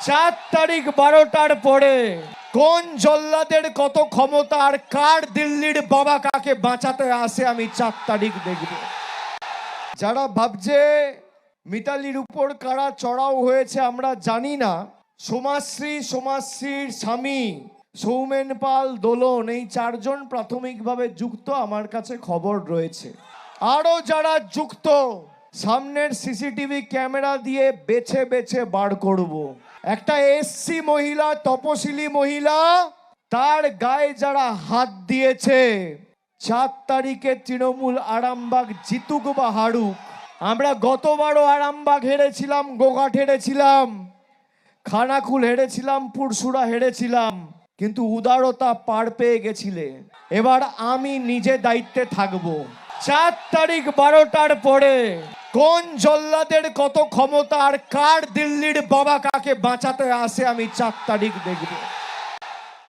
4 তারিখ 12টার পরে কোন জল্লাদের কত ক্ষমতা আর কার দিল্লির বাবা কাকে বাঁচাতে আসে আমি 4 তারিখ দেখব। যারা ভাবছে মিতালির উপর কারা চড়াও হয়েছে আমরা জানি না, সমাজশ্রীর স্বামী সৌমেন পাল দোলন এই 4 জন প্রাথমিকভাবে যুক্ত আমার কাছে খবর রয়েছে। আরো যারা যুক্ত সামনের সিসিটিভি ক্যামেরা দিয়ে বেছে বেছে বার করব। একটা এসসি মহিলা, তপশিলি মহিলা, তার গায়ে যারা হাত দিয়েছে 4 তারিখে তৃণমূল আরামবাগ জিতুক বা হারুক। আমরা গতবারও আরামবাগ হেরেছিলাম, গোঘাট হেরেছিলাম, খানাকুল হেরেছিলাম, পুরসুরা হেরেছিলাম, কিন্তু উদারতা পার পেয়ে গেছিলে। এবার আমি নিজে দায়িত্বে থাকবো। 4 তারিখ 12টার পরে কোন জল্লাদের কত ক্ষমতা আর কার দিল্লির বাবা কাকে বাঁচাতে আসে আমি 4 তারিখ দেখব।